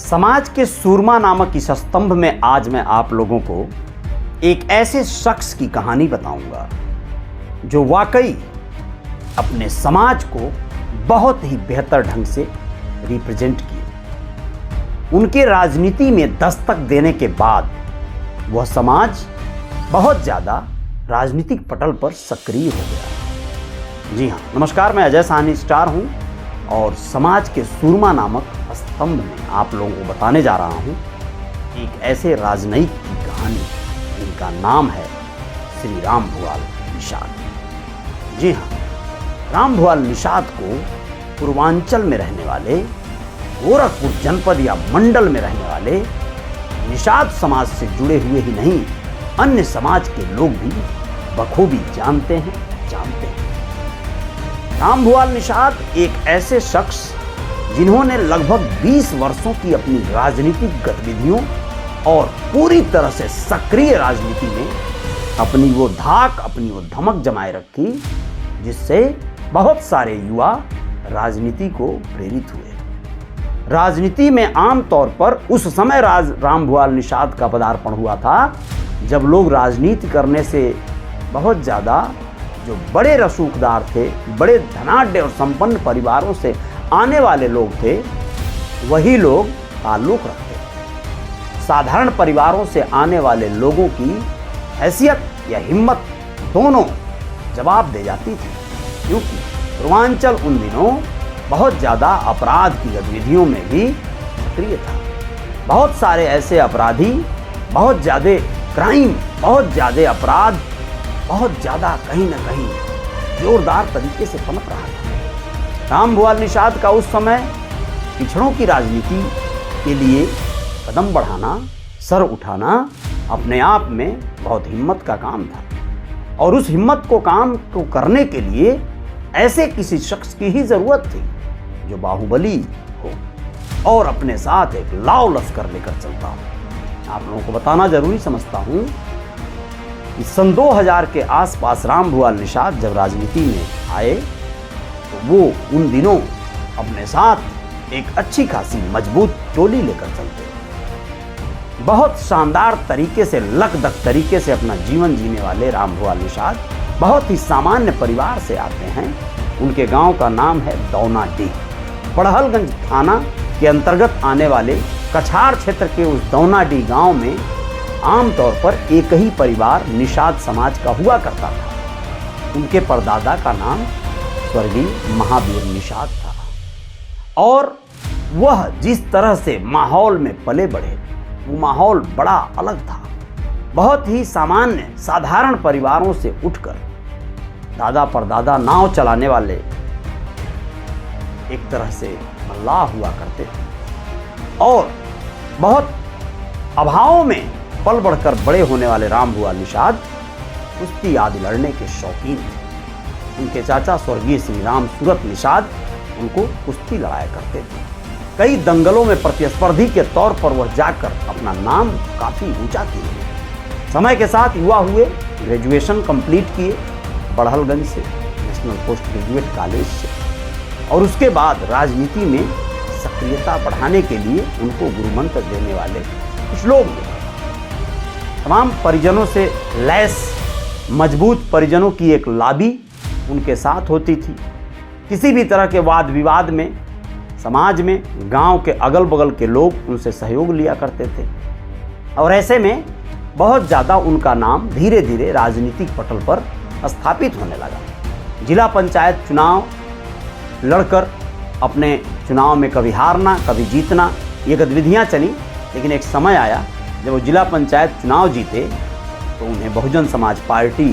समाज के सूरमा नामक इस स्तंभ में आज मैं आप लोगों को एक ऐसे शख्स की कहानी बताऊंगा जो वाकई अपने समाज को बहुत ही बेहतर ढंग से रिप्रेजेंट किए। उनके राजनीति में दस्तक देने के बाद वह समाज बहुत ज़्यादा राजनीतिक पटल पर सक्रिय हो गया। जी हाँ, नमस्कार, मैं अजय साहनी स्टार हूँ और समाज के सूरमा नामक स्तंभ में आप लोगों को बताने जा रहा हूँ एक ऐसे राजनयिक की कहानी जिनका नाम है श्री राम भुआल निषाद। जी हाँ, राम भुआल निषाद को पूर्वांचल में रहने वाले, गोरखपुर जनपद या मंडल में रहने वाले निषाद समाज से जुड़े हुए ही नहीं, अन्य समाज के लोग भी बखूबी जानते हैं। राम भुआल निषाद एक ऐसे शख्स जिन्होंने लगभग 20 वर्षों की अपनी राजनीतिक गतिविधियों और पूरी तरह से सक्रिय राजनीति में अपनी वो धाक, अपनी वो धमक जमाए रखी, जिससे बहुत सारे युवा राजनीति को प्रेरित हुए। राजनीति में आमतौर पर उस समय राम भुआल निषाद का पदार्पण हुआ था जब लोग राजनीति करने से बहुत ज़्यादा जो बड़े रसूखदार थे, बड़े धनाढ्य और संपन्न परिवारों से आने वाले लोग थे, वही लोग ताल्लुक़ रखते। साधारण परिवारों से आने वाले लोगों की हैसियत या हिम्मत दोनों जवाब दे जाती थी, क्योंकि पूर्वांचल उन दिनों बहुत ज़्यादा अपराध की गतिविधियों में भी सक्रिय था। बहुत सारे ऐसे अपराधी, बहुत ज़्यादा क्राइम, बहुत ज़्यादा अपराध, बहुत ज़्यादा कहीं ना कहीं जोरदार तरीके से पनप रहा था। राम भुआल निषाद का उस समय पिछड़ों की राजनीति के लिए कदम बढ़ाना, सर उठाना अपने आप में बहुत हिम्मत का काम था, और उस हिम्मत को काम को करने के लिए ऐसे किसी शख्स की ही ज़रूरत थी जो बाहुबली हो और अपने साथ एक लाव लश्कर लेकर चलता हो। आप लोगों को बताना जरूरी समझता हूँ कि सन 2000 के आसपास राम भुआल निषाद जब राजनीति में आए तो वो उन दिनों अपने साथ एक अच्छी खासी मजबूत टोली लेकर चलते। बहुत शानदार तरीके से, लकदक तरीके से अपना जीवन जीने वाले राम भुआल निषाद बहुत ही सामान्य परिवार से आते हैं। उनके गांव का नाम है दौनाडीह। बड़हलगंज थाना के अंतर्गत आने वाले कछार क्षेत्र के उस दौनाडीह गांव में आमतौर पर एक ही परिवार निषाद समाज का हुआ करता था। उनके परदादा का नाम स्वर्गीय महावीर निषाद था, और वह जिस तरह से माहौल में पले बढ़े, वो माहौल बड़ा अलग था। बहुत ही सामान्य साधारण परिवारों से उठकर दादा परदादा नाव चलाने वाले एक तरह से मल्लाह हुआ करते थे, और बहुत अभाव में पल बढ़कर बड़े होने वाले राम भुआल निषाद कुश्ती आदि लड़ने के शौकीन थे। उनके चाचा स्वर्गीय श्री राम सूरत निषाद उनको कुश्ती लड़ाया करते थे। कई दंगलों में प्रतिस्पर्धी के तौर पर वह जाकर अपना नाम काफ़ी ऊंचा किए। समय के साथ युवा हुए, ग्रेजुएशन कंप्लीट किए बड़हलगंज से, नेशनल पोस्ट ग्रेजुएट कॉलेज से, और उसके बाद राजनीति में सक्रियता बढ़ाने के लिए उनको गुरुमंत्र देने वाले कुछ लोग मिले। तमाम परिजनों से लैस मजबूत परिजनों की एक लॉबी उनके साथ होती थी। किसी भी तरह के वाद विवाद में समाज में गांव के अगल बगल के लोग उनसे सहयोग लिया करते थे, और ऐसे में बहुत ज़्यादा उनका नाम धीरे धीरे राजनीतिक पटल पर स्थापित होने लगा। जिला पंचायत चुनाव लड़कर अपने चुनाव में कभी हारना, कभी जीतना, ये गतिविधियाँ चली। लेकिन एक समय आया जब वो जिला पंचायत चुनाव जीते तो उन्हें बहुजन समाज पार्टी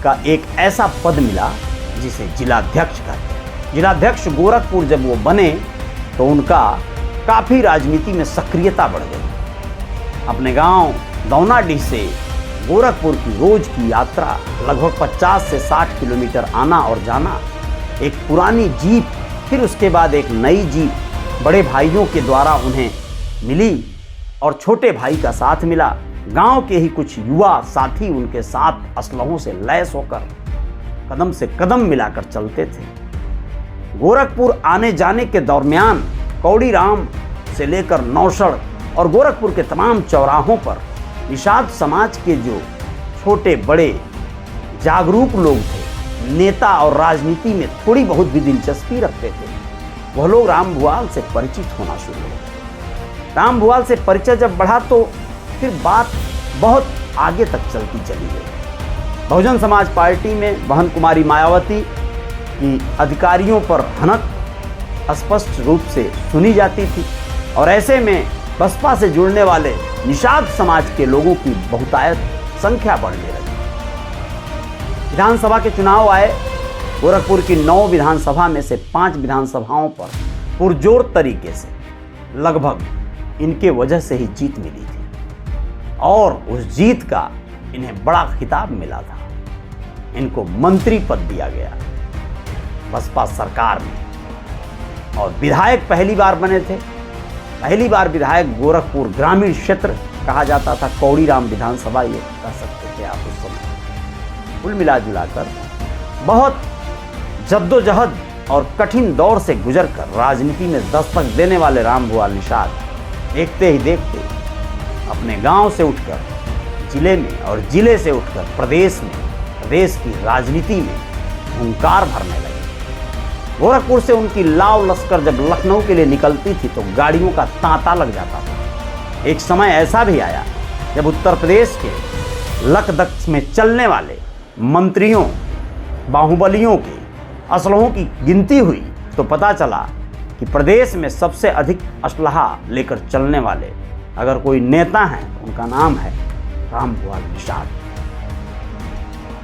का एक ऐसा पद मिला जिसे जिलाध्यक्ष कहते हैं। जिलाध्यक्ष गोरखपुर जब वो बने तो उनका काफ़ी राजनीति में सक्रियता बढ़ गई। अपने गांव दौनाडीह से गोरखपुर की रोज की यात्रा लगभग 50 से 60 किलोमीटर आना और जाना, एक पुरानी जीप, फिर उसके बाद एक नई जीप बड़े भाइयों के द्वारा उन्हें मिली और छोटे भाई का साथ मिला। गांव के ही कुछ युवा साथी उनके साथ असलहों से लैस होकर कदम से कदम मिलाकर चलते थे। गोरखपुर आने जाने के दरमियान कौड़ीराम से लेकर नौशड़ और गोरखपुर के तमाम चौराहों पर निषाद समाज के जो छोटे बड़े जागरूक लोग थे, नेता और राजनीति में थोड़ी बहुत भी दिलचस्पी रखते थे, वह लोग राम भुआल से परिचित होना शुरू हो गए। राम भुआल से परिचय जब बढ़ा तो फिर बात बहुत आगे तक चलती चली गई। बहुजन समाज पार्टी में बहन कुमारी मायावती की अधिकारियों पर भनक स्पष्ट रूप से सुनी जाती थी और ऐसे में बसपा से जुड़ने वाले निषाद समाज के लोगों की बहुतायत संख्या बढ़ने लगी। विधानसभा के चुनाव आए। गोरखपुर की 9 विधानसभा में से 5 विधानसभाओं पर पुरजोर तरीके से लगभग इनके वजह से ही जीत मिली थी और उस जीत का इन्हें बड़ा खिताब मिला था। इनको मंत्री पद दिया गया बसपा सरकार में और विधायक पहली बार बने थे। पहली बार विधायक गोरखपुर ग्रामीण क्षेत्र कहा जाता था, कौड़ीराम विधानसभा ये कह सकते थे आप उस समय। कुल मिला जुलाकर बहुत जद्दोजहद और कठिन दौर से गुजरकर राजनीति में दस्तक देने वाले राम भुआल निषाद देखते ही देखते अपने गांव से उठकर जिले में और जिले से उठकर प्रदेश में, प्रदेश की राजनीति में हुंकार भरने लगे। गोरखपुर से उनकी लाव लश्कर जब लखनऊ के लिए निकलती थी तो गाड़ियों का तांता लग जाता था। एक समय ऐसा भी आया जब उत्तर प्रदेश के लखनऊ में चलने वाले मंत्रियों, बाहुबलियों के असलहों की गिनती हुई तो पता चला कि प्रदेश में सबसे अधिक असलहा लेकर चलने वाले अगर कोई नेता हैं तो उनका नाम है राम भुआल निषाद।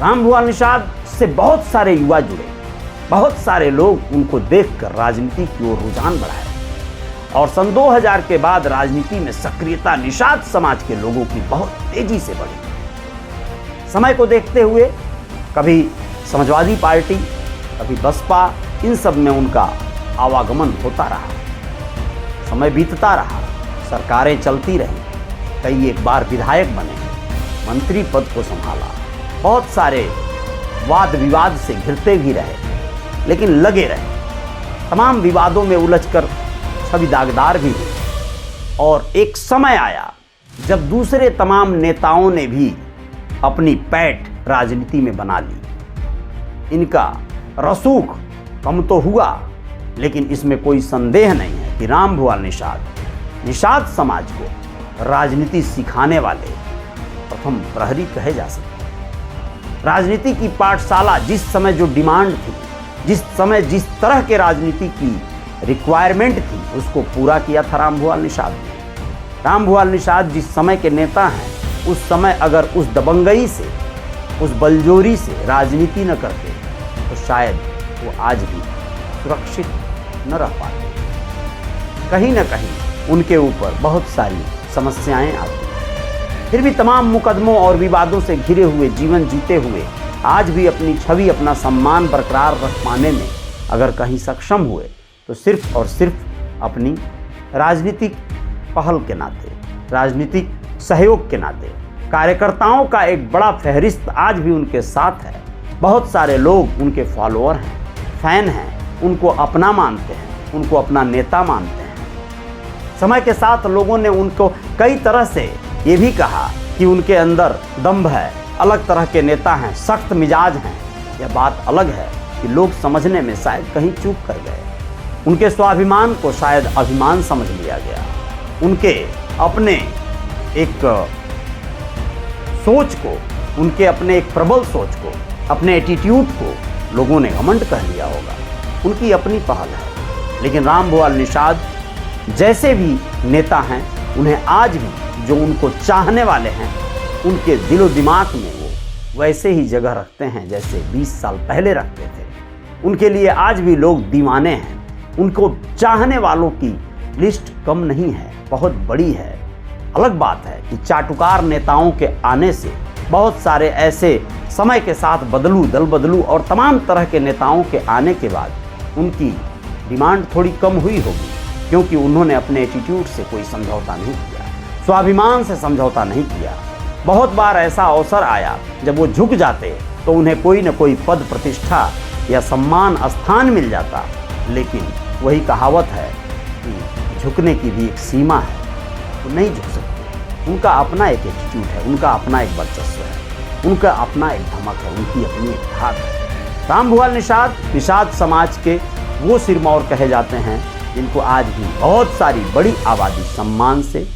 राम भुआल निषाद से बहुत सारे युवा जुड़े, बहुत सारे लोग उनको देखकर राजनीति की ओर रुझान बढ़ाए और सन 2000 के बाद राजनीति में सक्रियता निषाद समाज के लोगों की बहुत तेजी से बढ़ी। समय को देखते हुए कभी समाजवादी पार्टी, कभी बसपा, इन सब में उनका आवागमन होता रहा। समय बीतता रहा, सरकारें चलती रहीं, कई एक बार विधायक बने, मंत्री पद को संभाला, बहुत सारे वाद विवाद से घिरते भी रहे लेकिन लगे रहे। तमाम विवादों में उलझकर छवि दागदार भी हुई और एक समय आया जब दूसरे तमाम नेताओं ने भी अपनी पैठ राजनीति में बना ली। इनका रसूख कम तो हुआ लेकिन इसमें कोई संदेह नहीं है कि राम भुआल निषाद समाज को राजनीति सिखाने वाले प्रथम प्रहरी कहे जा सकते हैं। राजनीति की पाठशाला जिस समय जो डिमांड थी, जिस समय जिस तरह के राजनीति की रिक्वायरमेंट थी उसको पूरा किया था राम भुआल निषाद ने। राम भुआल निषाद जिस समय के नेता हैं उस समय अगर उस दबंगई से, उस बलजोरी से राजनीति न करते तो शायद वो आज भी सुरक्षित न रह पाते। कहीं न कहीं उनके ऊपर बहुत सारी समस्याएं आती हैं। फिर भी तमाम मुकदमों और विवादों से घिरे हुए जीवन जीते हुए आज भी अपनी छवि, अपना सम्मान बरकरार रख पाने में अगर कहीं सक्षम हुए तो सिर्फ और सिर्फ अपनी राजनीतिक पहल के नाते, राजनीतिक सहयोग के नाते। कार्यकर्ताओं का एक बड़ा फहरिस्त आज भी उनके साथ है। बहुत सारे लोग उनके फॉलोअर हैं, फैन हैं, उनको अपना मानते हैं, उनको अपना नेता मानते हैं। समय के साथ लोगों ने उनको कई तरह से ये भी कहा कि उनके अंदर दम्भ है, अलग तरह के नेता हैं, सख्त मिजाज हैं। यह बात अलग है कि लोग समझने में शायद कहीं चूक कर गए। उनके स्वाभिमान को शायद अभिमान समझ लिया गया। उनके अपने एक सोच को, उनके अपने एक प्रबल सोच को, अपने एटीट्यूड को लोगों ने घमंड कह लिया होगा। उनकी अपनी पहल है। लेकिन राम भुआल निषाद जैसे भी नेता हैं, उन्हें आज भी जो उनको चाहने वाले हैं उनके दिलो दिमाग में वो वैसे ही जगह रखते हैं जैसे 20 साल पहले रखते थे। उनके लिए आज भी लोग दीवाने हैं। उनको चाहने वालों की लिस्ट कम नहीं है, बहुत बड़ी है। अलग बात है कि चाटुकार नेताओं के आने से बहुत सारे ऐसे समय के साथ बदलू, दल बदलू और तमाम तरह के नेताओं के आने के बाद उनकी डिमांड थोड़ी कम हुई होगी, क्योंकि उन्होंने अपने एटीट्यूड से कोई समझौता नहीं किया, स्वाभिमान से समझौता नहीं किया। बहुत बार ऐसा अवसर आया जब वो झुक जाते तो उन्हें कोई न कोई पद, प्रतिष्ठा या सम्मान, स्थान मिल जाता। लेकिन वही कहावत है कि झुकने की भी एक सीमा है, वो नहीं झुक सकते। उनका अपना एक एटीट्यूड है, उनका अपना एक वर्चस्व है, उनका अपना एक धमक है, उनकी अपनी एक धाक है। रामभुआल निषाद समाज के वो सिरमौर कहे जाते हैं जिनको आज भी बहुत सारी बड़ी आबादी सम्मान से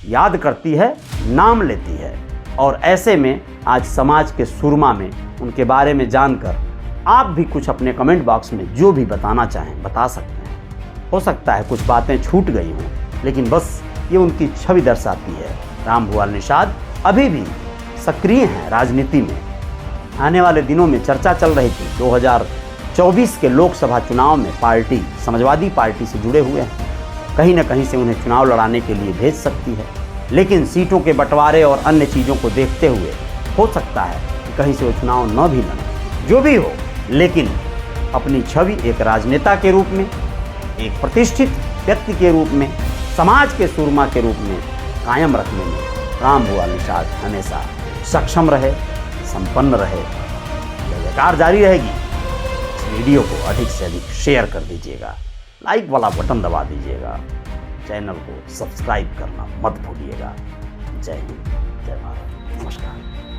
याद करती है, नाम लेती है। और ऐसे में आज समाज के सुरमा में उनके बारे में जानकर आप भी कुछ अपने कमेंट बॉक्स में जो भी बताना चाहें बता सकते हैं। हो सकता है कुछ बातें छूट गई हों, लेकिन बस ये उनकी छवि दर्शाती है। रामभुआल निषाद अभी भी सक्रिय हैं राजनीति में। आने वाले दिनों में चर्चा चल रही थी 2024 के लोकसभा चुनाव में पार्टी समाजवादी पार्टी से जुड़े हुए हैं, कहीं ना कहीं से उन्हें चुनाव लड़ाने के लिए भेज सकती है। लेकिन सीटों के बंटवारे और अन्य चीज़ों को देखते हुए हो सकता है कि कहीं से वो चुनाव न भी लड़ें। जो भी हो, लेकिन अपनी छवि एक राजनेता के रूप में, एक प्रतिष्ठित व्यक्ति के रूप में, समाज के सुरमा के रूप में कायम रखने में रामभुआल निषाद हमेशा सक्षम रहे, संपन्न रहे। जयकार जारी रहेगी। इस वीडियो को अधिक से अधिक शेयर कर दीजिएगा, लाइक वाला बटन दबा दीजिएगा, चैनल को सब्सक्राइब करना मत भूलिएगा। जय हिंद, जय भारत, नमस्कार।